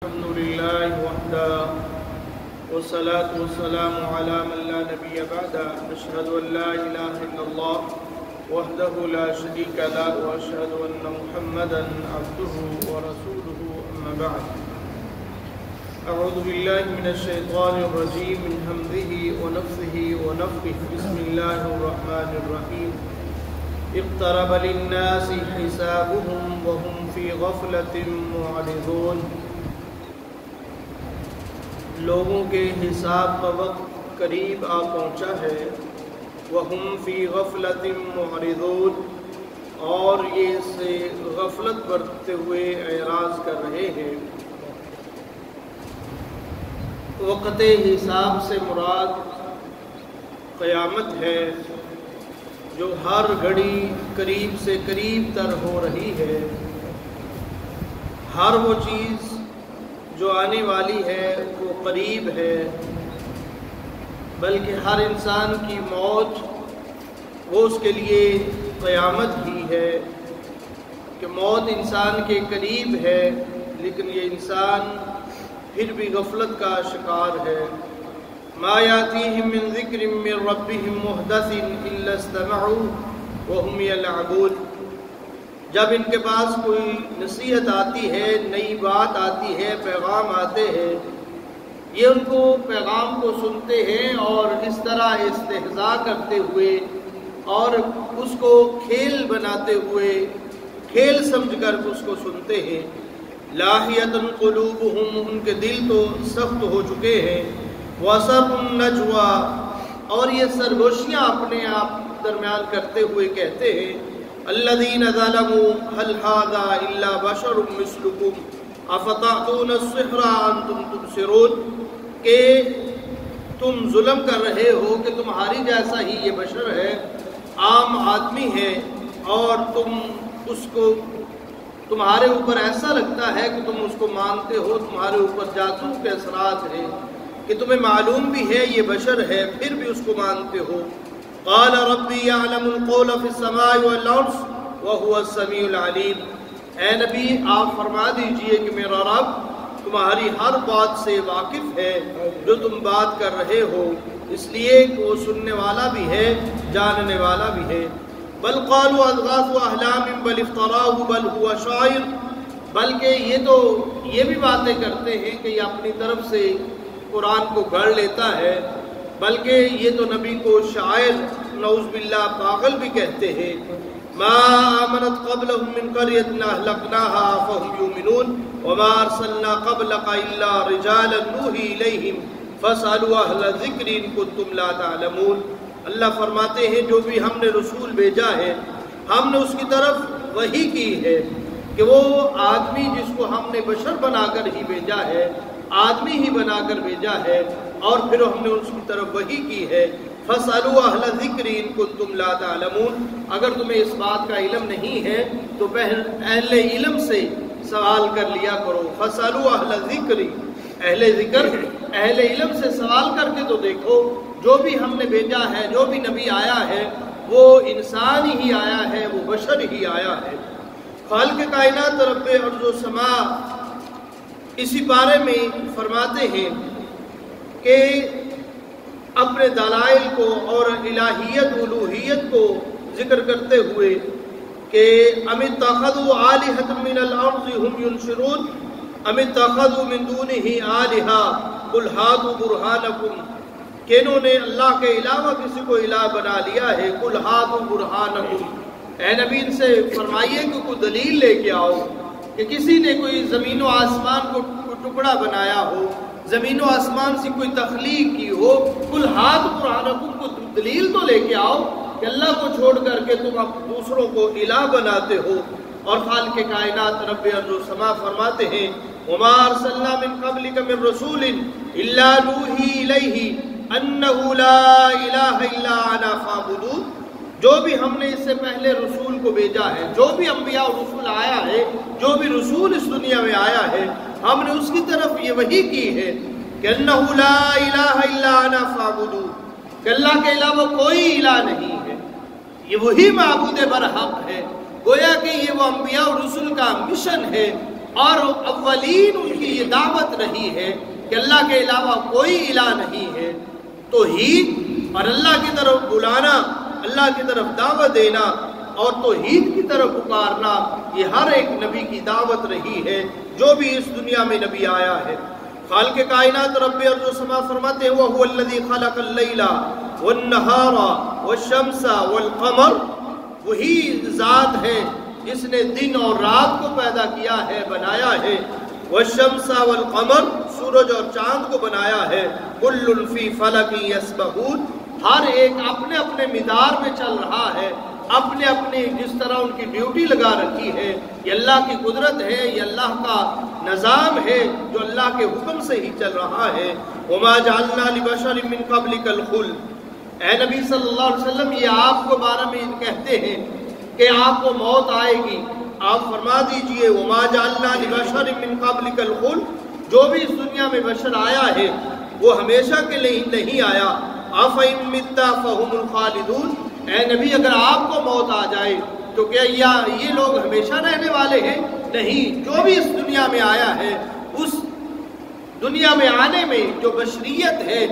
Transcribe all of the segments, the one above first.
الحمد لله وحده والصلاة والسلام على من لا نبي بعده أشهد أن لا إله إلا الله وحده لا شريك له وأشهد أن محمدا عبده ورسوله أما بعد أعوذ بالله من الشيطان الرجيم من همزه ونفثه ونفخه بسم الله الرحمن الرحيم اقترب للناس حسابهم وهم في غفلة معرضون لوگوں کے حساب کا وقت قریب آ پہنچا ہے وَهُمْ فِي غَفْلَةٍ مُعْرِضُونَ اور یہ سے غفلت برتتے ہوئے اعراض کر رہے ہیں۔ وقت حساب سے مراد قیامت ہے جو ہر گھڑی قریب سے قریب تر ہو رہی ہے۔ ہر وہ چیز جو آنے والی ہے وہ قریب ہے، بلکہ ہر انسان کی موت وہ اس کے لیے قیامت ہی ہے کہ موت انسان کے قریب ہے، لیکن یہ انسان پھر بھی غفلت کا شکار ہے۔ ما یاتیہم من ذکر من ربہم محدث الا استمعوا وہم یلعبون، جب ان کے پاس کوئی نصیحت آتی ہے، نئی بات آتی ہے، پیغام آتے ہیں، یہ ان کو پیغام کو سنتے ہیں اور اس طرح استہزاء کرتے ہوئے اور اس کو کھیل بناتے ہوئے کھیل سمجھ کر اس کو سنتے ہیں۔ لاہیۃ قلوبہم، ان کے دل تو سخت ہو چکے ہیں۔ وَأَسَرُّوا النَّجْوَىٰ، اور یہ سرگوشیاں اپنے آپ درمیان کرتے ہوئے کہتے ہیں الذین ظلموا هل هذا الا بشر مثلکم افتأتون السحر وانتم تبصرون، کہ تم ظلم کر رہے ہو کہ تمہاری جیسا ہی یہ بشر ہے، عام آدمی ہے، اور تم اس کو تمہارے اوپر ایسا لگتا ہے کہ تم اس کو مانتے ہو، تمہارے اوپر جادو کے اثرات ہیں کہ تمہیں معلوم بھی ہے یہ بشر ہے، پھر بھی اس کو مانتے ہو۔ قال ربی یعلم القول فی السماء والارض وهو السمیع العلیم، اے نبی آپ فرما دیجئے کہ میرا رب تمہاری ہر بات سے واقف ہے جو تم بات کر رہے ہو، اس لیے کہ وہ سننے والا بھی ہے، جاننے والا بھی ہے۔ بل قالوا اضغاث احلام بل افتراه بل هو شاعر، بلکہ یہ بھی باتیں کرتے ہیں کہ یہ اپنی طرف سے قرآن کو گھڑ لیتا ہے، بلکہ یہ تو نبی کو شاعر نعوذ باللہ پاگل بھی کہتے ہیں۔ ما آمنت قبلهم من قرية أهلكناها فهم يؤمنون وما أرسلنا قبلك إلا رجالا نوحي إليهم فاسألوا أهل الذكر إن كنتم لا تعلمون۔ اللہ فرماتے ہیں جو بھی ہم نے رسول بھیجا ہے ہم نے اس کی طرف وحی کی ہے کہ وہ آدمی جس کو ہم نے بشر بنا کر ہی بھیجا ہے، آدمی ہی بنا کر بھیجا ہے، اور پھر ہم نے اس کی طرف وحی کی ہے فَاسْأَلُوا أَهْلَ الذِّكْرِ إِن كُنتُمْ لَا تَعْلَمُونَ، اگر تمہیں اس بات کا علم نہیں ہے تو اہل علم سے سوال کر لیا کرو۔ فَاسْأَلُوا أَهْلَ الذِّكْرِ، اہل ذکر اہل علم سے سوال کر کے تو دیکھو، جو بھی ہم نے بھیجا ہے، جو بھی نبی آیا ہے وہ انسان ہی آیا ہے، وہ بشر ہی آیا ہے۔ خالق کائنات رب ارض و سما اسی بارے میں فرماتے ہیں کہ اپنے دلائل کو اور الہیت الوہیت کو ذکر کرتے ہوئے کہ ام اتخذوا آلہۃ من الارض هم ينشرون ام اتخذوا من دونہ آلہۃ قل ہاتوا برہانکم، کہ انہوں نے اللہ کے علاوہ کسی کو الہ بنا لیا ہے۔ قل ہاتوا برہانکم، اے نبی ان سے فرمائیے کہ کوئی دلیل لے کے آؤ کہ کسی نے کوئی زمین و آسمان کو ٹکڑا بنایا ہو، زمین و آسمان سے کوئی تخلیق کی ہو۔ کل ہاتھ برہانکم، کو دلیل تو لے کے آؤ کہ اللہ کو چھوڑ کر کے تم دوسروں کو الہ بناتے ہو۔ اور خالق کائنات رب ارض و سما فرماتے ہیں وما ارسلنا من قبلک من رسول الا نوحی الیہ انہ لا الہ الا انا فاعبدون، جو بھی ہم نے اس سے پہلے رسول کو بھیجا ہے، جو بھی انبیاء اور رسول آیا ہے، جو بھی رسول اس دنیا میں آیا ہے، ہم نے اس کی طرف یہ وحی کی ہے کہ انہ لا الہ الا انا فاعبدون، کہ اللہ کے علاوہ کوئی الہ نہیں ہے، یہ وہی معبود برحق ہے۔ گویا کہ یہ وہ انبیاء اور رسول کا مشن ہے اور اولین ان کی یہ دعوت رہی ہے کہ اللہ کے علاوہ کوئی الہ نہیں ہے، توحید اور اللہ کی طرف بلانا، اللہ کی طرف دعوت دینا اور توحید کی طرف پکارنا، یہ ہر ایک نبی کی دعوت رہی ہے جو بھی اس دنیا میں نبی آیا ہے۔ خالق کائنات رب ارض و سما فرماتے ہیں وَهُوَ الَّذِي خَلَقَ اللَّيْلَ وَالنَّهَارَ وَالشَّمْسَ وَالْقَمَرَ، وہی ذات ہے جس نے دن اور رات کو پیدا کیا ہے، بنایا ہے۔ وَالشَّمْسَ وَالْقَمَرَ، سورج اور چاند کو بنایا ہے۔ كُلٌّ فِي فَلَكٍ يَسْبَحُونَ، ہر ایک اپنے اپنے مدار میں چل رہا ہے، اپنے اپنے جس طرح ان کی ڈیوٹی لگا رکھی ہے۔ یہ اللہ کی قدرت ہے، یہ اللہ کا نظام ہے جو اللہ کے حکم سے ہی چل رہا ہے۔ وَمَا جَعَلْنَا لِبَشَرٍ مِّن قَبْلِكَ الْخُلْدَ، اے نبی صلی اللہ علیہ وسلم یہ آپ کو بارے میں کہتے ہیں کہ آپ کو موت آئے گی، آپ فرما دیجئے وَمَا جَعَلْنَا لِبَشَرٍ مِّن قَبْلِكَ الْخُلْدَ، جو بھی اس دنیا میں بشر آیا ہے وہ ہمیشہ کے لیے نہیں آیا۔ أَفَإِن مِّتَّ فَهُمُ الْخَالِدُونَ، اے نبی اگر آپ کو موت آ جائے تو کیا یہ لوگ ہمیشہ رہنے والے ہیں؟ نہیں، جو بھی اس دنیا میں آیا ہے اس دنیا میں آنے میں جو بشریت ہے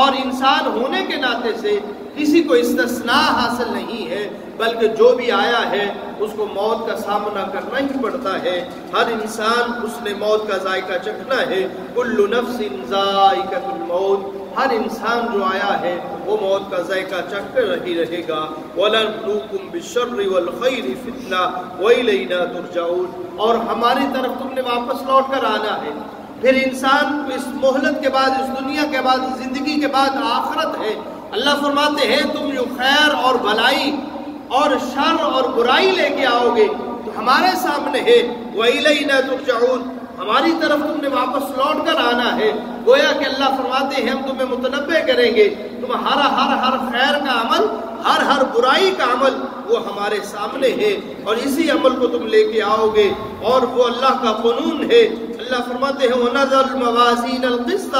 اور انسان ہونے کے ناطے سے کسی کو استثناء حاصل نہیں ہے، بلکہ جو بھی آیا ہے اس کو موت کا سامنا کرنا ہی پڑتا ہے۔ ہر انسان اس نے موت کا ذائقہ چکھنا ہے۔ کل نفس ذائقۃ الموت، ہر انسان جو آیا ہے وہ موت کا ذائقہ چکھ کر ہی رہے گا۔ وَلَنَبْلُوكُمْ بِالشَّرِّ وَالْخَيْرِ فِتْنَةً وَإِلَيْنَا تُرْجَعُونَ، اور ہماری طرف تم نے واپس لوٹ کر آنا ہے۔ پھر انسان اس مہلت کے بعد، اس دنیا کے بعد، زندگی کے بعد آخرت ہے۔ اللہ فرماتے ہیں تم جو خیر اور بھلائی اور شر اور برائی لے کے آؤ گے تو ہمارے سامنے ہے۔ وَإِلَيْنَا تُرْجَعُونَ، ہماری طرف تم نے واپس لوٹ کر آنا ہے۔ گویا کہ اللہ فرماتے ہیں ہم تمہیں متنبع کریں گے، تمہارا ہر خیر کا عمل، ہر برائی کا عمل وہ ہمارے سامنے ہے اور اسی عمل کو تم لے کے آؤ گے، اور وہ اللہ کا قانون ہے۔ اللہ فرماتے ہیں وَنَضَعُ الْمَوَازِينَ الْقِسْطَ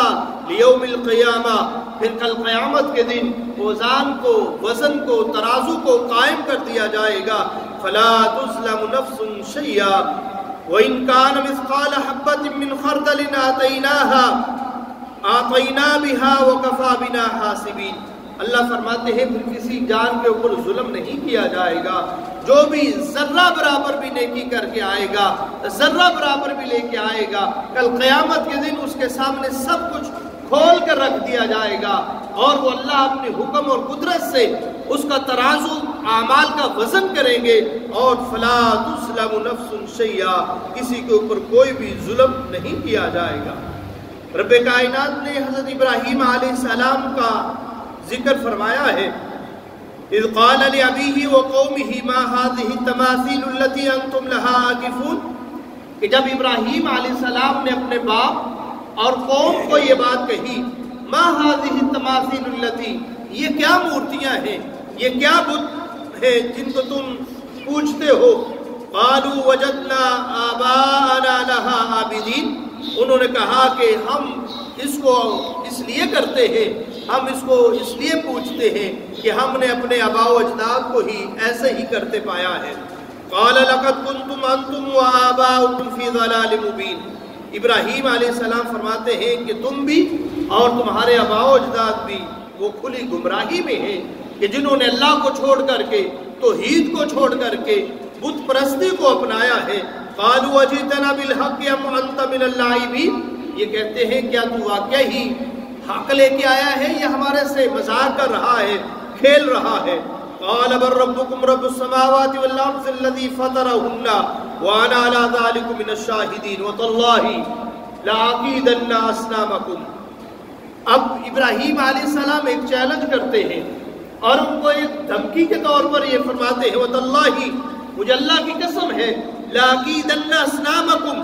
لِيَوْمِ الْقِيَامَةِ، پھر کل قیامت کے دن اوزان کو، وزن کو، ترازو کو قائم کر دیا جائے گا۔ فَلَا تُظْلَمُ نَفْسٌ شَيْئًا وَإِنْ كَانَ مِثْقَالَ حَبَّةٍ مِّنْ خَرْدَلٍ آتَيْنَا بِهَا وَكَفَىٰ بِنَا حَاسِبِينَ۔ اللہ فرماتے ہیں پھر کسی جان کے اوپر ظلم نہیں کیا جائے گا، جو بھی ذرہ برابر بھی نیکی کر کے آئے گا، ذرہ برابر بھی لے کے آئے گا، کل قیامت کے دن اس کے سامنے سب کچھ کھول کر رکھ دیا جائے گا، اور وہ اللہ اپنے حکم اور قدرت سے اس کا ترازو اعمال کا وزن کریں گے۔ اور فلا تظلم نفس شیئا، کسی کے اوپر کوئی بھی ظلم نہیں کیا جائے گا۔ رب کائنات نے حضرت ابراہیم علیہ السلام کا ذکر فرمایا ہے اذ قال لأبيه وقومه ما هذه التماثيل التي انتم لها عاكفون، کہ جب ابراہیم علیہ السلام نے اپنے باپ اور قوم کو یہ بات کہی ما هذه التماثيل التي، یہ کیا مورتیاں ہیں، یہ کیا بت ہیں جن کو تم پوجتے ہو۔ قالوا وجدنا آباءنا لها عابدين، انہوں نے کہا کہ ہم اس کو اس لیے کرتے ہیں، ہم اس کو اس لیے پوچھتے ہیں کہ ہم نے اپنے آباء و اجداد کو ہی ایسے ہی کرتے پایا ہے۔ قال لقد كنتم انتم وآباؤكم في ضلال مبين، ابراہیم علیہ السلام فرماتے ہیں کہ تم بھی اور تمہارے آباء و اجداد بھی وہ کھلی گمراہی میں ہیں کہ جنہوں نے اللہ کو چھوڑ کر کے، توحید کو چھوڑ کر کے بت پرستی کو اپنایا ہے۔ قالوا اجئتنا بالحق ام انت من اللاعبین، یہ کہتے ہیں کیا تو واقعی ہی حق لے کے آیا ہے یا ہمارے سے مذاق کر رہا ہے، کھیل رہا ہے۔ قال بل ربكم رب السماوات والارض الذي فطرهن وانا على ذلك من الشاهدين وتالله لاعقيدن اصنامكم۔ اب ابراہیم علیہ السلام ایک چیلنج کرتے ہیں اور ان کو ایک دھمکی کے طور پر یہ فرماتے ہیں وتالله، مجھے اللہ کی قسم ہے، لاعقيدن اصنامكم،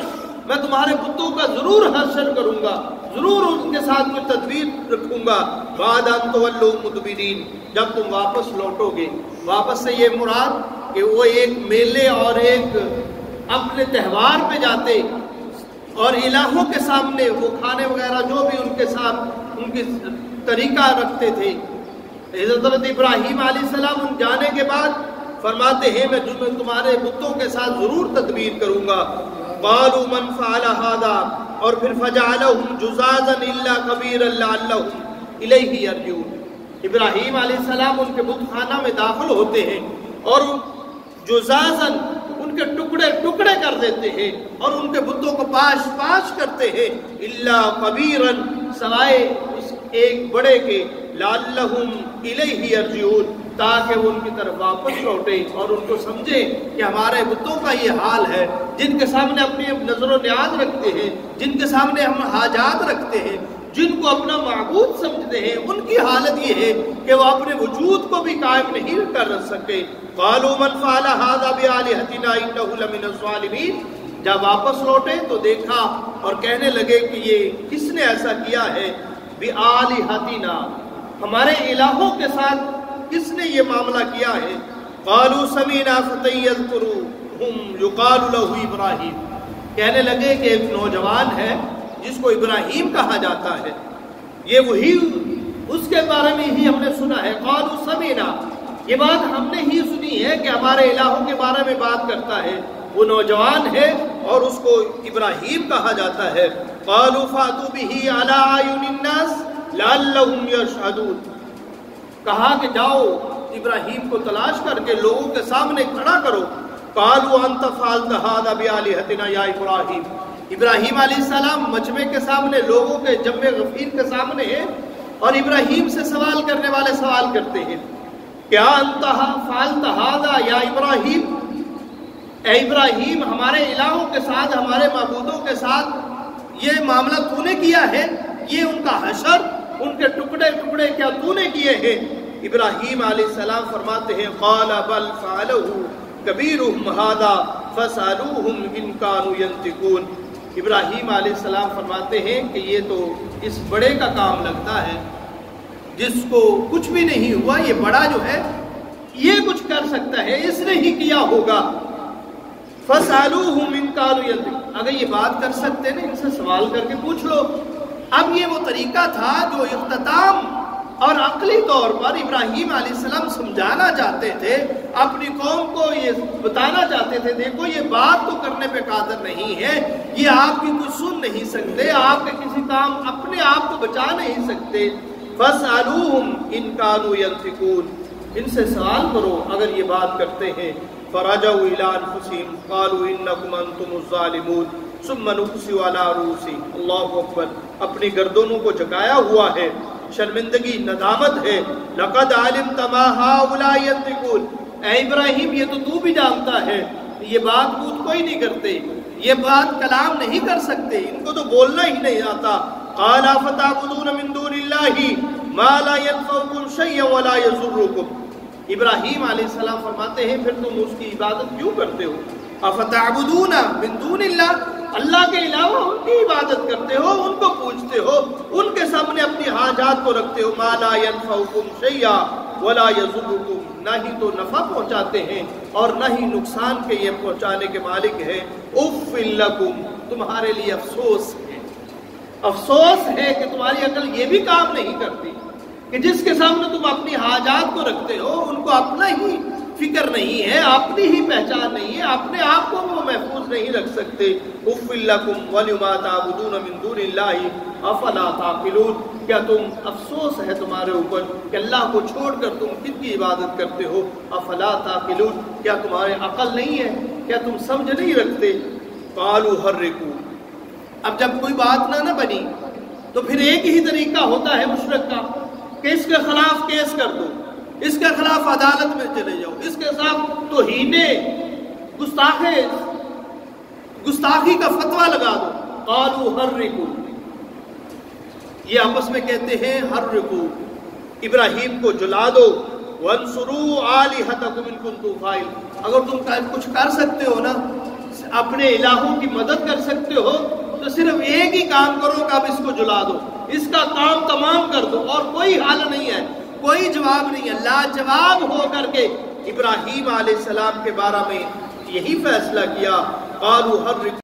میں تمہارے بتوں کا ضرور حشر کروں گا، ضرور ان کے ساتھ کوئی تدبیر رکھوں گا۔ بعد ان تولوا مدبرین، جب تم واپس لوٹو گے۔ واپس سے یہ مراد کہ وہ ایک میلے اور ایک اپنے تہوار پہ جاتے اور الہوں کے سامنے وہ کھانے وغیرہ جو بھی ان کے ساتھ ان کی طریقہ رکھتے تھے۔ حضرت ابراہیم علیہ السلام ان جانے کے بعد فرماتے ہیں میں تمہارے بتوں کے ساتھ ضرور تدبیر کروں گا۔ قالوا من فعل هذا اور پھر فجعلهم جزازا الا كبيرا لعلهم الیہ یرجعون. ابراہیم علیہ السلام ان کے بت خانہ میں داخل ہوتے ہیں اور جزازا ان کے ٹکڑے ٹکڑے کر دیتے ہیں اور ان کے بتوں کو پاش پاش کرتے ہیں. الا کبیرا سوائے اس ایک بڑے کے لعلہم الیہ یرجعون تاکہ وہ ان کی طرف واپس لوٹے اور ان کو سمجھے کہ ہمارے بتوں کا یہ حال ہے، جن کے سامنے اپنی نظر و نیاز رکھتے ہیں، جن کے سامنے ہم حاجات رکھتے ہیں، جن کو اپنا معبود سمجھتے ہیں، ان کی حالت یہ ہے کہ وہ اپنے وجود کو بھی قائم نہیں کر سکے. قالوا من فعل هذا بآلهتنا انه لمن الظالمین. جب واپس لوٹے تو دیکھا اور کہنے لگے کہ یہ کس نے ایسا کیا ہے، بآلهتنا ہمارے الہوں کے ساتھ کس نے یہ معاملہ کیا ہے. قالوا سمعنا فتى يذكرهم يقال له ابراہیم. کہنے لگے کہ ایک نوجوان ہے جس کو ابراہیم کہا جاتا ہے، یہ وہی اس کے بارے میں ہی ہم نے سنا ہے. قالوا سمعنا، یہ بات ہم نے ہی سنی ہے کہ ہمارے الہوں کے بارے میں بات کرتا ہے. وہ نوجوان ہے اور اس کو ابراہیم کہا جاتا ہے. قالوا فاتوا به على اعين الناس لعلهم يشهدون. کہا کہ جاؤ ابراہیم کو تلاش کر کے لوگوں کے سامنے کھڑا کرو. قالوا انت فعلت هذا بآلهتنا یا ابراہیم. ابراہیم علیہ السلام مجمع کے سامنے، لوگوں کے جمع غفیر کے سامنے ہیں اور ابراہیم سے سوال کرنے والے سوال کرتے ہیں، کیا انت فعلت هذا یا ابراہیم، اے ابراہیم ہمارے الہوں کے ساتھ، ہمارے معبودوں کے ساتھ یہ معاملہ تو نے کیا ہے، یہ ان کا حشر، ان کے ٹکڑے ٹکڑے کیا تو نے کیے ہیں. ابراہیم علیہ السلام فرماتے ہیں قال بل فعلہ کبیرہم ھذا فاسألوہم ان کانوا ینطقون. ابراہیم علیہ السلام فرماتے ہیں کہ یہ تو اس بڑے کا کام لگتا ہے جس کو کچھ بھی نہیں ہوا، یہ بڑا جو ہے یہ کچھ کر سکتا ہے، اس نے ہی کیا ہوگا. فاسألوہم ان کانوا ینطقون. اگر یہ بات کر سکتے نا ان سے سوال کر کے پوچھ لو. اب یہ وہ طریقہ تھا جو اختتام اور عقلی طور پر ابراہیم علیہ السلام سمجھانا چاہتے تھے، اپنی قوم کو یہ بتانا چاہتے تھے، دیکھو یہ بات تو کرنے پہ قادر نہیں ہے، یہ آپ کی کچھ سن نہیں سکتے، آپ کے کسی کام اپنے آپ کو بچا نہیں سکتے. فاسألوہم ان کانوا ینطقون. ان سے سوال کرو اگر یہ بات کرتے ہیں. فرجعوا الی انفسہم قالوا انکم انتم الظالمون ثم نكسوا على رؤوسهم. اللہ اکبر. اپنی گردنوں کو جھکایا ہوا ہے، شرمندگی، ندامت ہے. لقد علمت ما هؤلاء ينطقون. اے ابراہیم یہ تو بھی جانتا ہے یہ بات بوت کوئی نہیں کرتے، یہ بات کلام نہیں کر سکتے، ان کو تو بولنا ہی نہیں آتا. قال فتعبدون من دون الله ما لا ينفعكم شيئا ولا يضركم. ابراہیم علیہ السلام فرماتے ہیں پھر تم اس کی عبادت کیوں کرتے ہو؟ افتعبدون من دون اللہ، اللہ کے علاوہ ان کی عبادت کرتے ہو، ان کو پوچھتے ہو، ان کے سامنے اپنی حاجات کو رکھتے ہو. ما لا ينفعكم شيئا ولا يضركم. نہ ہی تو نفع پہنچاتے ہیں اور نہ ہی نقصان کے یہ پہنچانے کے مالک ہیں. اف لکم، تمہارے لیے افسوس ہے، افسوس ہے کہ تمہاری عقل یہ بھی کام نہیں کرتی کہ جس کے سامنے تم اپنی حاجات کو رکھتے ہو ان کو اپنا ہی فکر نہیں ہے، اپنی ہی پہچان نہیں ہے، اپنے آپ کو وہ محفوظ نہیں رکھ سکتے. اف لکم ولما تعبدون من دون اللہ افلا تعقلون. کیا تم افسوس ہے تمہارے اوپر کہ اللہ کو چھوڑ کر تم کن کی عبادت کرتے ہو؟ افلا تعقلون. کیا تمہارے عقل نہیں ہے؟ کیا تم سمجھ نہیں رکھتے؟ قالوا حرقوا. اب جب کوئی بات نہ بنی تو پھر ایک ہی طریقہ ہوتا ہے مشرک کا کہ اس کے خلاف کیس کر دو، اس کے خلاف عدالت میں چلے جاؤ، اس کے ساتھ توہین گستاخی کا فتویٰ لگا دو. قالوا حرقوا. یہ آپس میں کہتے ہیں حرقوا، ابراہیم کو جلا دو. وانصروا آلہتکم ان کنتم فاعلین. اگر تم کچھ کر سکتے ہو نا، اپنے الہوں کی مدد کر سکتے ہو تو صرف ایک ہی کام کرو کہ اب اس کو جلا دو، اس کا کام تمام کر دو. اور کوئی حل نہیں ہے، کوئی جواب نہیں ہے. لاجواب ہو کر کے ابراہیم علیہ السلام کے بارے میں یہی فیصلہ کیا. قالوا حرقوا